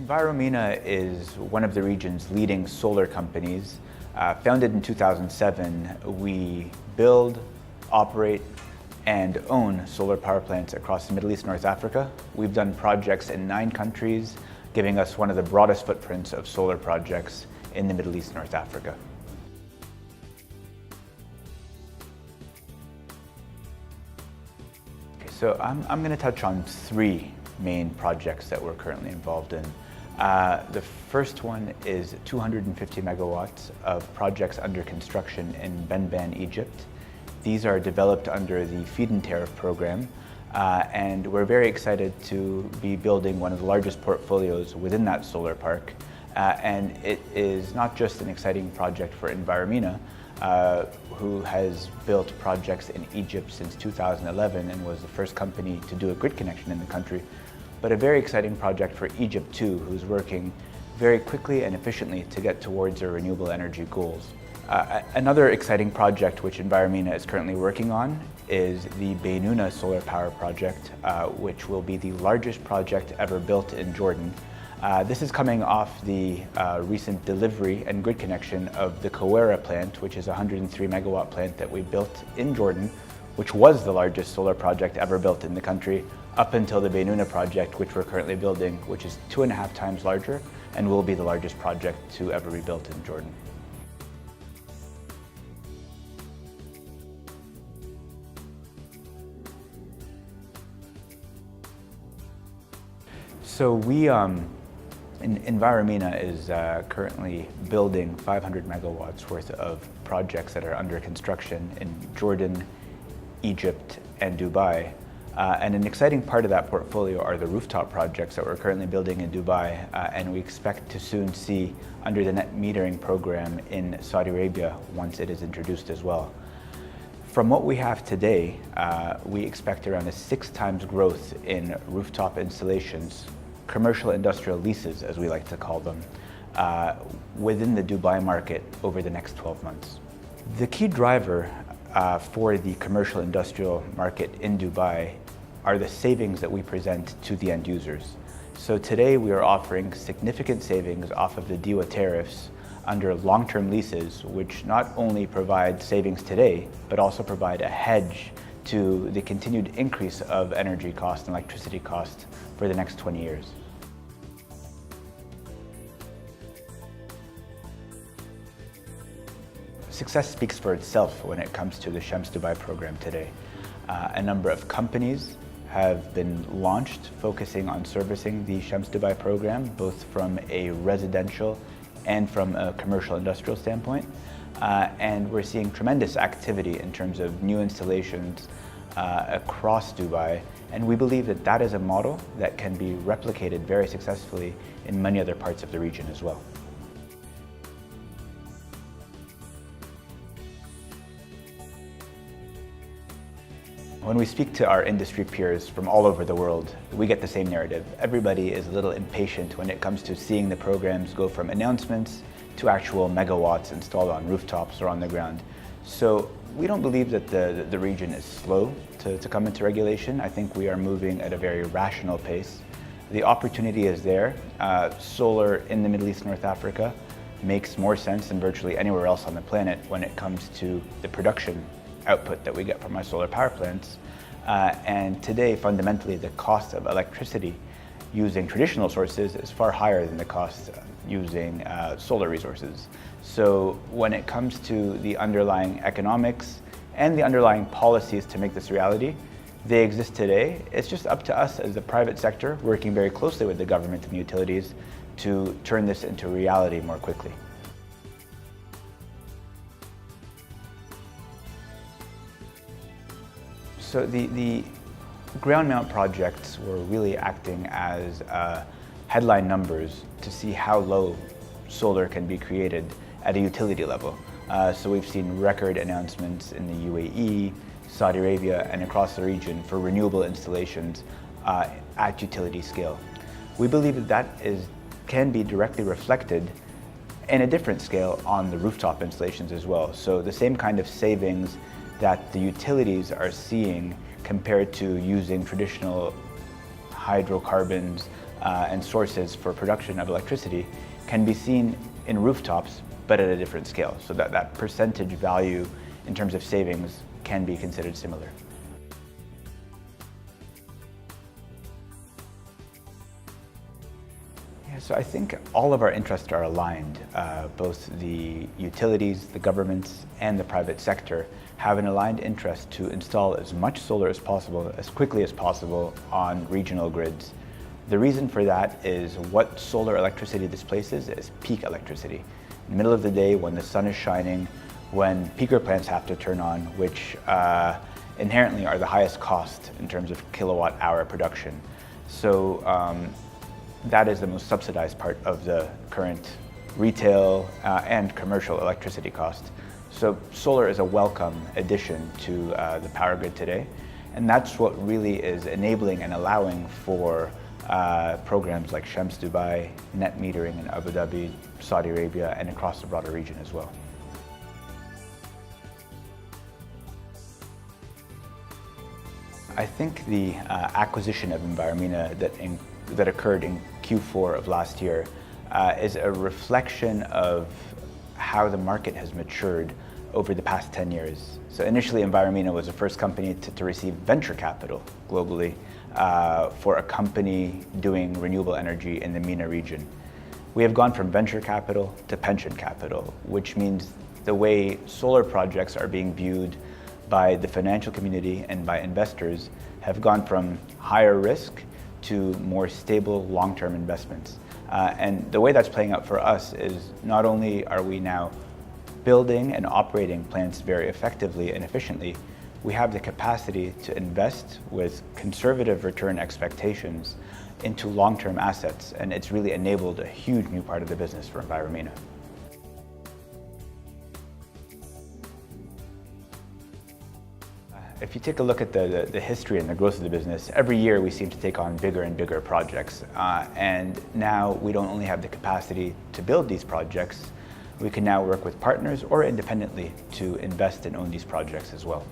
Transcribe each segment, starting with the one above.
Enviromena is one of the region's leading solar companies. Founded in 2007, we build, operate, and own solar power plants across the Middle East, North Africa. We've done projects in 9 countries, giving us one of the broadest footprints of solar projects in the Middle East, North Africa. Okay, so I'm going to touch on 3 main projects that we're currently involved in. The first one is 250 megawatts of projects under construction in Benban, Egypt. These are developed under the feed-in tariff program, and we're very excited to be building one of the largest portfolios within that solar park. And it is not just an exciting project for Enviromena, who has built projects in Egypt since 2011 and was the first company to do a grid connection in the country, but a very exciting project for Egypt too, who's working very quickly and efficiently to get towards their renewable energy goals. Another exciting project which Enviromena is currently working on is the Benuna solar power project, which will be the largest project ever built in Jordan. This is coming off the recent delivery and grid connection of the Khoreibi plant, which is a 103 megawatt plant that we built in Jordan, which was the largest solar project ever built in the country, up until the Benuna project, which we're currently building, which is 2.5 times larger and will be the largest project to ever be built in Jordan. So Enviromena is currently building 500 megawatts worth of projects that are under construction in Jordan, Egypt, and Dubai. And an exciting part of that portfolio are the rooftop projects that we're currently building in Dubai, and we expect to soon see under the net metering program in Saudi Arabia once it is introduced as well. From what we have today, we expect around a 6 times growth in rooftop installations, commercial industrial leases as we like to call them, within the Dubai market over the next 12 months. The key driver for the commercial industrial market in Dubai are the savings that we present to the end users. So today we are offering significant savings off of the DEWA tariffs under long-term leases, which not only provide savings today, but also provide a hedge to the continued increase of energy cost and electricity cost for the next 20 years. Success speaks for itself when it comes to the Shams Dubai program today. A number of companies have been launched focusing on servicing the Shams Dubai program, both from a residential and from a commercial industrial standpoint. And we're seeing tremendous activity in terms of new installations across Dubai. And we believe that that is a model that can be replicated very successfully in many other parts of the region as well. When we speak to our industry peers from all over the world, we get the same narrative. Everybody is a little impatient when it comes to seeing the programs go from announcements to actual megawatts installed on rooftops or on the ground. So we don't believe that the region is slow to come into regulation. I think we are moving at a very rational pace. The opportunity is there. Solar in the Middle East, North Africa makes more sense than virtually anywhere else on the planet when it comes to the production output that we get from our solar power plants. And today, fundamentally, the cost of electricity using traditional sources is far higher than the cost using solar resources. So when it comes to the underlying economics and the underlying policies to make this reality, they exist today. It's just up to us as the private sector, working very closely with the government and the utilities, to turn this into reality more quickly. So the ground mount projects were really acting as headline numbers to see how low solar can be created at a utility level. So we've seen record announcements in the UAE, Saudi Arabia, and across the region for renewable installations at utility scale. We believe that can be directly reflected in a different scale on the rooftop installations as well. So the same kind of savings that the utilities are seeing compared to using traditional hydrocarbons and sources for production of electricity can be seen in rooftops, but at a different scale. So that percentage value in terms of savings can be considered similar. So I think all of our interests are aligned. Both the utilities, the governments, and the private sector have an aligned interest to install as much solar as possible, as quickly as possible on regional grids. The reason for that is what solar electricity displaces is peak electricity. In the middle of the day when the sun is shining, when peaker plants have to turn on, which inherently are the highest cost in terms of kilowatt hour production. So that is the most subsidized part of the current retail and commercial electricity cost. So solar is a welcome addition to the power grid today, and that's what really is enabling and allowing for programs like Shams Dubai, net metering in Abu Dhabi, Saudi Arabia, and across the broader region as well. I think the acquisition of Enviromena that occurred in Q4 of last year is a reflection of how the market has matured over the past 10 years. So initially, Enviromena was the first company to receive venture capital globally for a company doing renewable energy in the MENA region. We have gone from venture capital to pension capital, which means the way solar projects are being viewed by the financial community and by investors have gone from higher risk to more stable long-term investments. And the way that's playing out for us is not only are we now building and operating plants very effectively and efficiently, we have the capacity to invest with conservative return expectations into long-term assets, and it's really enabled a huge new part of the business for Enviromena. If you take a look at the history and the growth of the business, every year we seem to take on bigger and bigger projects. And now we don't only have the capacity to build these projects, we can now work with partners or independently to invest and own these projects as well.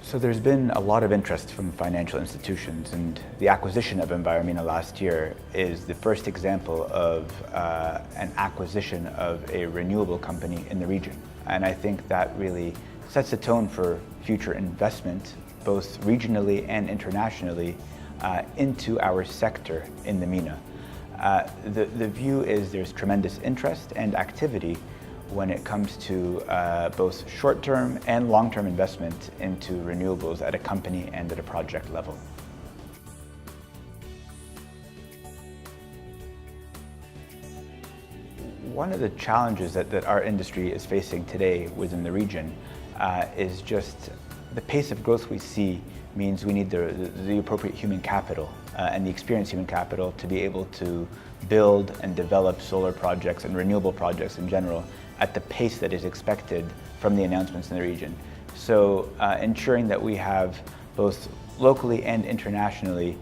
So there's been a lot of interest from financial institutions, and the acquisition of Enviromena last year is the first example of an acquisition of a renewable company in the region. And I think that really sets the tone for future investment, both regionally and internationally, into our sector in the MENA. The view is there's tremendous interest and activity when it comes to both short-term and long-term investment into renewables at a company and at a project level. One of the challenges that our industry is facing today within the region is just the pace of growth we see means we need the appropriate human capital and the experienced human capital to be able to build and develop solar projects and renewable projects in general at the pace that is expected from the announcements in the region. So ensuring that we have both locally and internationally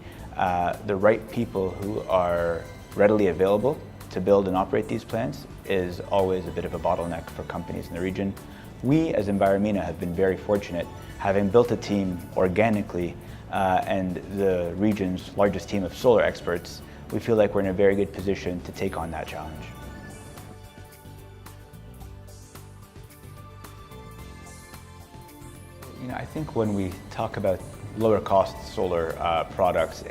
the right people who are readily available to build and operate these plants is always a bit of a bottleneck for companies in the region. We as Enviromena have been very fortunate, having built a team organically and the region's largest team of solar experts. We feel like we're in a very good position to take on that challenge. I think when we talk about lower cost solar products,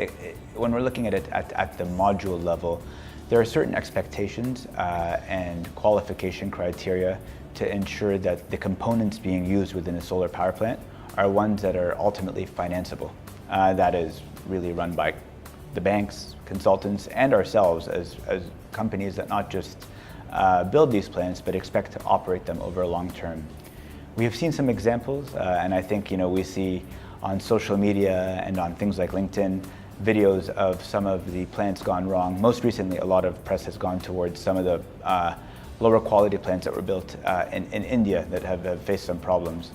when we're looking at it at the module level, there are certain expectations and qualification criteria to ensure that the components being used within a solar power plant are ones that are ultimately financeable. That is really run by the banks, consultants, and ourselves as companies that not just build these plants, but expect to operate them over a long term. We have seen some examples, and I think we see on social media and on things like LinkedIn videos of some of the plants gone wrong. Most recently, a lot of press has gone towards some of the lower quality plants that were built in India that have faced some problems.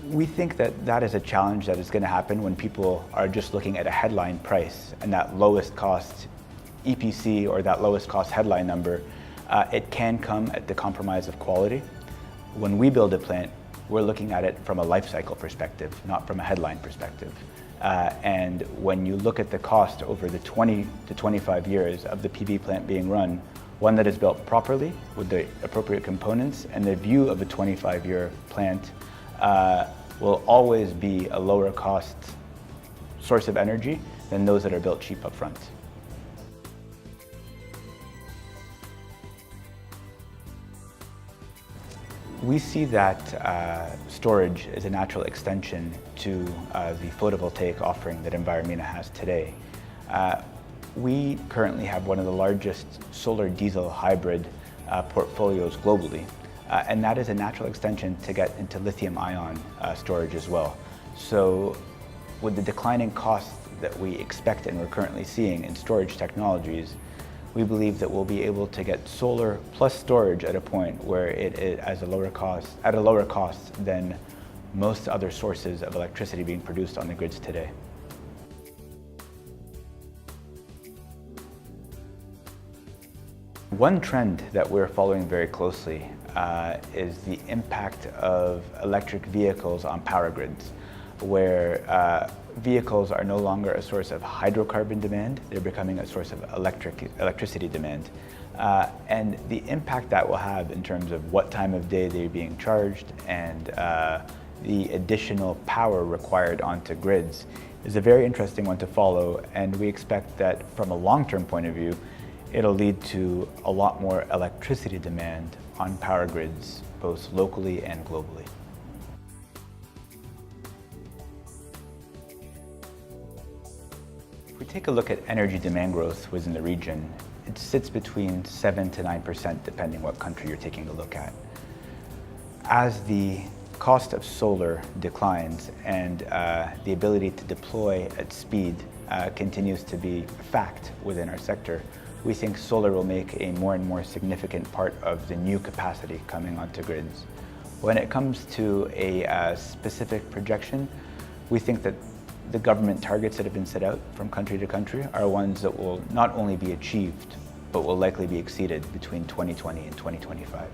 We think that is a challenge that is going to happen when people are just looking at a headline price and that lowest cost EPC or that lowest cost headline number. It can come at the compromise of quality. When we build a plant, we're looking at it from a life cycle perspective, not from a headline perspective. And when you look at the cost over the 20 to 25 years of the PV plant being run, one that is built properly with the appropriate components, and the view of a 25-year plant will always be a lower cost source of energy than those that are built cheap up front. We see that storage is a natural extension to the photovoltaic offering that Enviromena has today. We currently have one of the largest solar diesel hybrid portfolios globally, and that is a natural extension to get into lithium-ion storage as well. So with the declining costs that we expect and we're currently seeing in storage technologies, we believe that we'll be able to get solar plus storage at a point where it is at a lower cost than most other sources of electricity being produced on the grids today. One trend that we're following very closely is the impact of electric vehicles on power grids, where vehicles are no longer a source of hydrocarbon demand, they're becoming a source of electricity demand. And the impact that will have in terms of what time of day they're being charged and the additional power required onto grids is a very interesting one to follow, and we expect that from a long-term point of view, it'll lead to a lot more electricity demand on power grids, both locally and globally. If we take a look at energy demand growth within the region, it sits between 7 to 9% depending what country you're taking a look at. As the cost of solar declines and the ability to deploy at speed continues to be a fact within our sector, we think solar will make a more and more significant part of the new capacity coming onto grids. When it comes to a specific projection, we think that the government targets that have been set out from country to country are ones that will not only be achieved, but will likely be exceeded between 2020 and 2025.